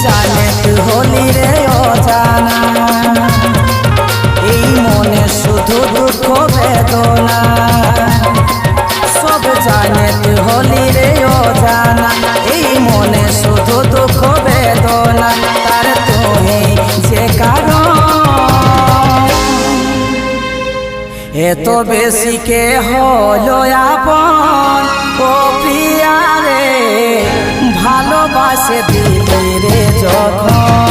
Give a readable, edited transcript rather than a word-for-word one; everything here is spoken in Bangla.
জানে তুই হলি রে অজানা, এই মনে শুধু দুঃখ বেদনা। সব জানে তুই হলি রে অজানা, এই মনে শুধু দুঃখ বেদনা। তার তুমি যে কারণ এত বেশি কে হলো আপন, ও প্রিয়া রে ভালোবাসে দিলি রে যখন।